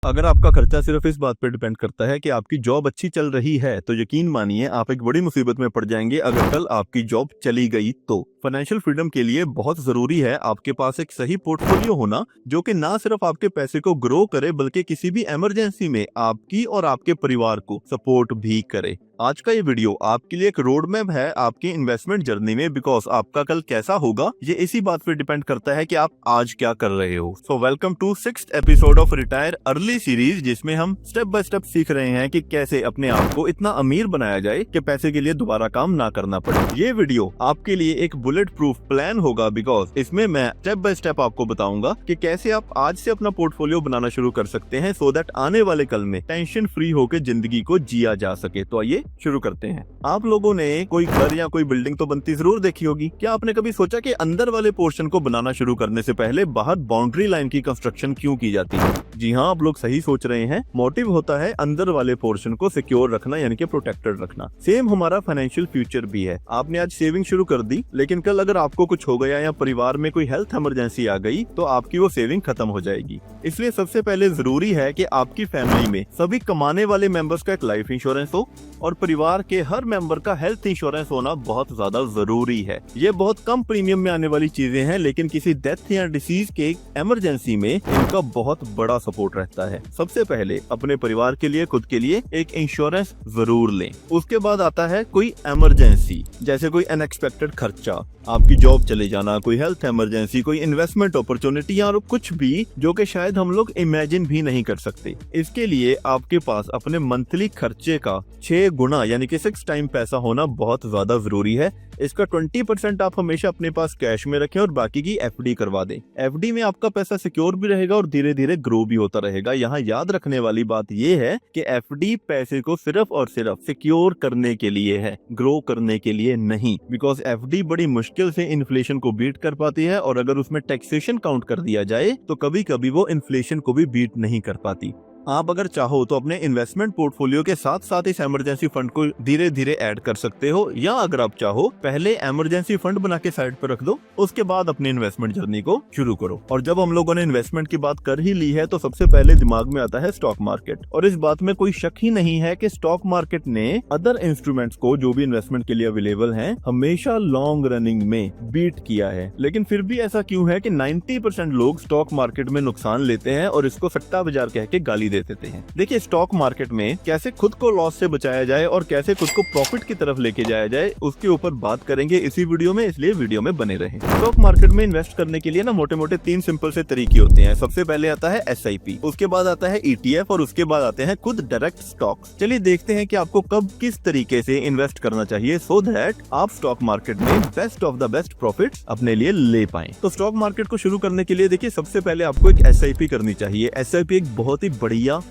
अगर आपका खर्चा सिर्फ इस बात पर डिपेंड करता है कि आपकी जॉब अच्छी चल रही है तो यकीन मानिए आप एक बड़ी मुसीबत में पड़ जाएंगे अगर कल आपकी जॉब चली गई तो। फाइनेंशियल फ्रीडम के लिए बहुत जरूरी है आपके पास एक सही पोर्टफोलियो होना जो कि ना सिर्फ आपके पैसे को ग्रो करे बल्कि किसी भी इमरजेंसी में आपकी और आपके परिवार को सपोर्ट भी करे। आज का ये वीडियो आपके लिए एक रोड मैप है आपकी इन्वेस्टमेंट जर्नी में, बिकॉज आपका कल कैसा होगा ये इसी बात पे डिपेंड करता है कि आप आज क्या कर रहे हो। So welcome to 6th episode of retire early series, जिसमें हम स्टेप बाय स्टेप सीख रहे हैं कि कैसे अपने आप को इतना अमीर बनाया जाए कि पैसे के लिए दोबारा काम ना करना पड़े। ये वीडियो आपके लिए एक बुलेट प्रूफ प्लान होगा, बिकॉज इसमें मैं स्टेप बाय स्टेप आपको बताऊंगा कि कैसे आप आज से अपना पोर्टफोलियो बनाना शुरू कर सकते हैं सो दैट आने वाले कल में टेंशन फ्री होकर जिंदगी को जिया जा सके। तो आइए शुरू करते हैं। आप लोगों ने कोई घर या कोई बिल्डिंग तो बनती जरूर देखी होगी। क्या आपने कभी सोचा कि अंदर वाले पोर्शन को बनाना शुरू करने से पहले बाहर बाउंड्री लाइन की कंस्ट्रक्शन क्यों की जाती है? जी हाँ, आप लोग सही सोच रहे हैं। मोटिव होता है अंदर वाले पोर्शन को सिक्योर रखना, यानी कि प्रोटेक्टेड रखना। सेम हमारा फाइनेंशियल फ्यूचर भी है। आपने आज सेविंग शुरू कर दी, लेकिन कल अगर आपको कुछ हो गया या परिवार में कोई हेल्थ इमरजेंसी आ गई तो आपकी वो सेविंग खत्म हो जाएगी। इसलिए सबसे पहले जरूरी है कि आपकी फैमिली में सभी कमाने वाले मेंबर्स का एक लाइफ इंश्योरेंस हो और परिवार के हर मेंबर का हेल्थ इंश्योरेंस होना बहुत ज्यादा जरूरी है। ये बहुत कम प्रीमियम में आने वाली चीजें हैं, लेकिन किसी डेथ या डिसीज के इमरजेंसी में इनका बहुत बड़ा सपोर्ट रहता है। सबसे पहले अपने परिवार के लिए, खुद के लिए एक इंश्योरेंस जरूर लें। उसके बाद आता है कोई इमरजेंसी, जैसे कोई अनएक्सपेक्टेड खर्चा, आपकी जॉब चले जाना, कोई हेल्थ इमरजेंसी, कोई इन्वेस्टमेंट अपॉर्चुनिटी या कुछ भी जो कि शायद हम लोग इमेजिन भी नहीं कर सकते। इसके लिए आपके पास अपने मंथली खर्चे का 6 गुना यानी कि 6 टाइम पैसा होना बहुत ज्यादा जरूरी है। इसका 20% आप हमेशा अपने पास कैश में रखें और बाकी की एफडी करवा दें। एफडी में आपका पैसा सिक्योर भी रहेगा और धीरे धीरे ग्रो भी होता रहेगा। यहाँ याद रखने वाली बात यह है कि एफडी पैसे को सिर्फ और सिर्फ सिक्योर करने के लिए है, ग्रो करने के लिए नहीं। बिकॉज एफडी बड़ी मुश्किल से इन्फ्लेशन को बीट कर पाती है और अगर उसमें टैक्सेशन काउंट कर दिया जाए तो कभी कभी वो इन्फ्लेशन को भी बीट नहीं कर पाती। आप अगर चाहो तो अपने इन्वेस्टमेंट पोर्टफोलियो के साथ साथ इस इमरजेंसी फंड को धीरे धीरे ऐड कर सकते हो, या अगर आप चाहो पहले इमरजेंसी फंड बना के साइड पर रख दो, उसके बाद अपनी इन्वेस्टमेंट जर्नी को शुरू करो। और जब हम लोगों ने इन्वेस्टमेंट की बात कर ही ली है तो सबसे पहले दिमाग में आता है स्टॉक मार्केट। और इस बात में कोई शक ही नहीं है कि स्टॉक मार्केट ने अदर इंस्ट्रूमेंट्स को जो भी इन्वेस्टमेंट के लिए अवेलेबल हैं हमेशा लॉन्ग रनिंग में बीट किया है। लेकिन फिर भी ऐसा क्यों है कि 90% लोग स्टॉक मार्केट में नुकसान लेते हैं और इसको सट्टा बाजार कह के गाली देते हैं। देखिए, स्टॉक मार्केट में कैसे खुद को लॉस से बचाया जाए और कैसे खुद को प्रॉफिट की तरफ लेके जाया जाए उसके ऊपर बात करेंगे इसी वीडियो में, इसलिए वीडियो में बने रहें। स्टॉक मार्केट में इन्वेस्ट करने के लिए ना मोटे मोटे 3 सिंपल से तरीके होते हैं। सबसे पहले आता है SIP, उसके बाद आता है ETF और उसके बाद आते हैं खुद डायरेक्ट स्टॉक्स। चलिए देखते हैं कि आपको कब किस तरीके से इन्वेस्ट करना चाहिए सो दैट आप स्टॉक मार्केट में best of the best profits अपने लिए ले पाएं। तो स्टॉक मार्केट को शुरू करने के लिए देखिए सबसे पहले आपको एक SIP करनी चाहिए। SIP एक बहुत ही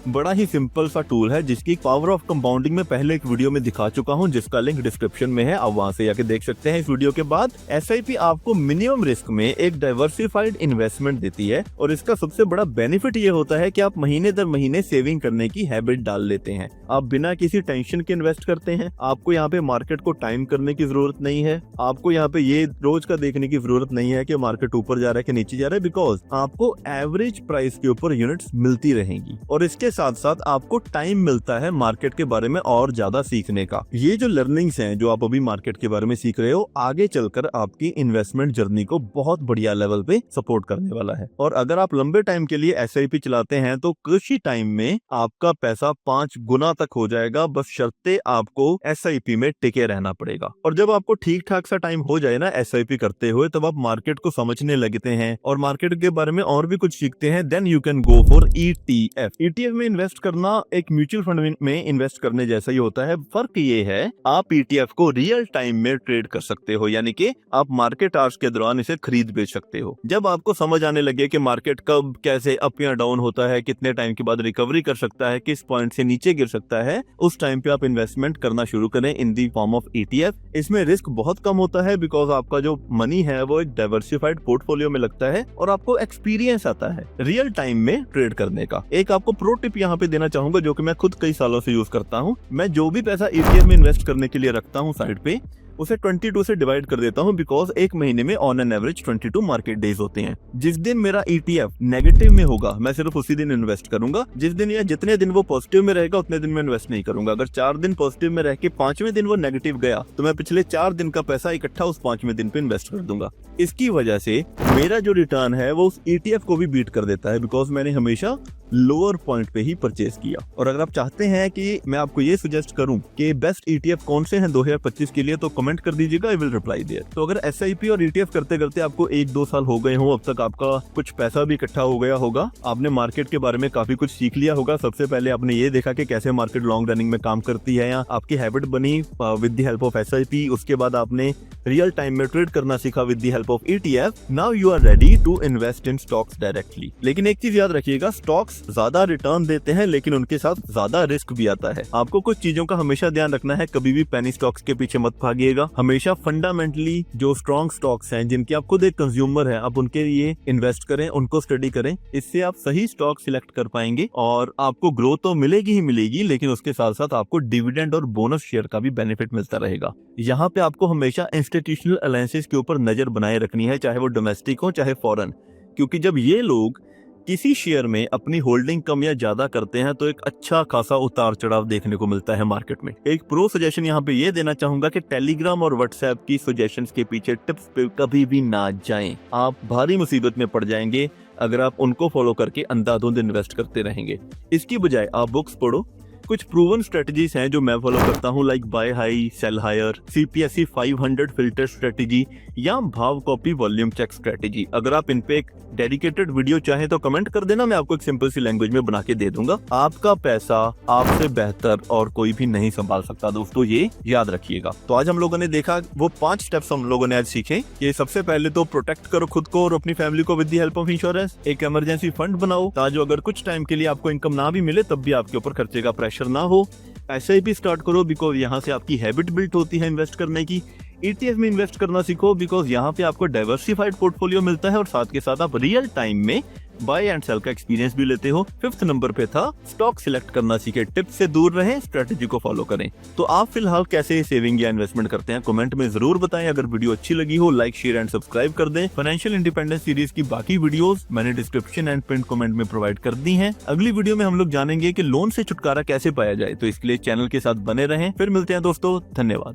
बड़ा ही सिंपल सा टूल है जिसकी पावर ऑफ कंपाउंडिंग में पहले एक वीडियो में दिखा चुका हूं, जिसका लिंक डिस्क्रिप्शन में है, आप वहां से जाके देख सकते हैं इस वीडियो के बाद। SIP आपको मिनिमम रिस्क में एक डाइवर्सिफाइड इन्वेस्टमेंट देती है और इसका सबसे बड़ा बेनिफिट ये होता है कि आप महीने दर महीने सेविंग करने की हैबिट डाल लेते हैं। आप बिना किसी टेंशन के इन्वेस्ट करते हैं। आपको यहाँ पे मार्केट को टाइम करने की जरूरत नहीं है। आपको यहाँ पे ये रोज का देखने की जरूरत नहीं है कि मार्केट ऊपर जा रहा है कि नीचे जा रहा है, बिकॉज आपको एवरेज प्राइस के ऊपर यूनिट्स मिलती रहेंगी और इसके साथ साथ आपको टाइम मिलता है मार्केट के बारे में और ज्यादा सीखने का। ये जो लर्निंग्स हैं जो आप अभी मार्केट के बारे में सीख रहे हो, आगे चलकर आपकी इन्वेस्टमेंट जर्नी को बहुत बढ़िया लेवल पे सपोर्ट करने वाला है। और अगर आप लंबे टाइम के लिए SIP चलाते हैं तो कुछ ही टाइम में आपका पैसा 5 गुना तक हो जाएगा, बस शर्ते आपको SIP में टिके रहना पड़ेगा। और जब आपको ठीक ठाक सा टाइम हो जाए ना SIP करते हुए, तब आप मार्केट को समझने लगते हैं और मार्केट के बारे में और भी कुछ सीखते हैं, then you can go for ETF में इन्वेस्ट करना एक म्यूचुअल फंड में इन्वेस्ट करने जैसा ही होता है। फर्क ये है आप ETF को रियल टाइम में ट्रेड कर सकते हो, यानी कि आप मार्केट आवर्स के दौरान इसे खरीद बेच सकते हो। जब आपको समझ आने लगे कि मार्केट कब कैसे अप या डाउन होता है, कितने टाइम के बाद रिकवरी कर सकता है, किस पॉइंट से नीचे गिर सकता है, उस टाइम पे आप इन्वेस्टमेंट करना शुरू करें इन दी फॉर्म ऑफ ETF। इसमें रिस्क बहुत कम होता है बिकॉज आपका जो मनी है वो एक डाइवर्सिफाइड पोर्टफोलियो में लगता है और आपको एक्सपीरियंस आता है रियल टाइम में ट्रेड करने का। एक आपको प्रो टिप यहाँ पे देना चाहूंगा जो कि मैं खुद कई सालों से यूज करता हूँ। मैं जो भी पैसा ETF में इन्वेस्ट करने के लिए रखता हूँ साइड पे, उसे 22 से डिवाइड कर देता हूँ, बिकॉज एक महीने में on an average 22 market days होते हैं। जिस दिन मेरा ETF नेगेटिव में होगा मैं सिर्फ उसी दिन इन्वेस्ट करूंगा। जिस दिन या जितने दिन वो पॉजिटिव में रहेगा उतने दिन में इन्वेस्ट नहीं करूंगा। अगर 4 दिन पॉजिटिव में रह के 5वें दिन वो नेगेटिव गया तो मैं पिछले 4 दिन का पैसा इकट्ठा उस 5वें दिन पे इन्वेस्ट कर दूंगा। इसकी वजह से मेरा जो रिटर्न है वो उस ETF को भी बीट कर देता है, बिकॉज मैंने हमेशा लोअर पॉइंट पे ही परचेज किया। और अगर आप चाहते हैं कि मैं आपको ये सजेस्ट करूं कि बेस्ट ETF कौन से हैं 2025 के लिए, तो कमेंट कर दीजिएगा, आई विल रिप्लाई देयर। तो अगर SIP और ETF करते करते आपको 1-2 साल हो गए हो, अब तक आपका कुछ पैसा भी इकट्ठा हो गया होगा, आपने मार्केट के बारे में काफी कुछ सीख लिया होगा। सबसे पहले आपने ये देखा कि कैसे मार्केट लॉन्ग रनिंग में काम करती है, या आपकी हैबिट बनी with the help of SIP। उसके बाद आपने रियल टाइम में ट्रेड करना सीखा with the help of ETF। Now you are ready to invest in stocks directly. लेकिन एक चीज याद रखिएगा, स्टॉक्स ज्यादा रिटर्न देते हैं लेकिन उनके साथ ज्यादा रिस्क भी आता है। आपको कुछ चीजों का हमेशा ध्यान रखना है, कभी भी पेनी स्टॉक्स के पीछे मत भागिएगा। हमेशा फंडामेंटली जो स्ट्रॉन्ग स्टॉक्स हैं, जिनके आप खुद एक कंज्यूमर हैं, आप उनके लिए इन्वेस्ट करें, उनको स्टडी करें। इससे आप सही स्टॉक सिलेक्ट कर पाएंगे और आपको ग्रोथ तो मिलेगी ही मिलेगी, लेकिन उसके साथ साथ आपको डिविडेंड और बोनस शेयर का भी बेनिफिट मिलता रहेगा। यहाँ पे आपको हमेशा इंस्टीट्यूशनल अलायंसेस के ऊपर नजर बनाए रखनी है, चाहे वो डोमेस्टिक हो चाहे फॉरेन, क्योंकि जब ये लोग किसी शेयर में अपनी होल्डिंग कम या ज्यादा करते हैं तो एक अच्छा खासा उतार चढ़ाव देखने को मिलता है मार्केट में। एक प्रो सजेशन यहाँ पे ये देना चाहूंगा कि टेलीग्राम और व्हाट्सएप की सजेशंस के पीछे, टिप्स पे कभी भी ना जाएं। आप भारी मुसीबत में पड़ जाएंगे अगर आप उनको फॉलो करके अंधाधुंध इन्वेस्ट करते रहेंगे। इसकी बजाय आप बुक्स पढ़ो। कुछ प्रूवन स्ट्रेटजीज हैं जो मैं फॉलो करता हूँ, like buy high sell higher, CPSE 500 filter strategy या भाव कॉपी वॉल्यूम चेक स्ट्रेटजी। अगर आप इन पे एक डेडिकेटेड वीडियो चाहें तो कमेंट कर देना, मैं आपको एक सिंपल सी लैंग्वेज में बना के दे दूंगा। आपका पैसा आपसे बेहतर और कोई भी नहीं संभाल सकता दोस्तों, ये याद रखिएगा। तो आज हम लोगों ने देखा वो 5 स्टेप्स हम लोगों ने आज सीखे। ये सबसे पहले तो प्रोटेक्ट करो खुद को और अपनी फैमिली को with the help of insurance. एक इमरजेंसी फंड बनाओ ताकि अगर कुछ टाइम के लिए आपको इनकम ना भी मिले तब भी आपके ऊपर खर्चे का प्रेशर ना हो। SIP स्टार्ट करो, बिकॉज यहाँ से आपकी हैबिट बिल्ड होती है इन्वेस्ट करने की। ETF में इन्वेस्ट करना सीखो, बिकॉज यहाँ पे आपको डाइवर्सिफाइड पोर्टफोलियो मिलता है और साथ के साथ आप रियल टाइम में बाय एंड सेल का एक्सपीरियंस भी लेते हो। 5th नंबर पे था स्टॉक सिलेक्ट करना सीखे। टिप्स से दूर रहें, स्ट्रेटेजी को फॉलो करें। तो आप फिलहाल कैसे सेविंग या इन्वेस्टमेंट करते हैं, कमेंट में जरूर बताएं। अगर वीडियो अच्छी लगी हो लाइक शेयर एंड सब्सक्राइब कर दें। फाइनेंशियल इंडिपेंडेंस सीरीज की बाकी वीडियोस मैंने डिस्क्रिप्शन एंड पिन कमेंट में प्रोवाइड कर दी हैं। अगली वीडियो में हम लोग जानेंगे कि लोन से छुटकारा कैसे पाया जाए, तो इसके लिए चैनल के साथ बने रहें। फिर मिलते हैं दोस्तों, धन्यवाद।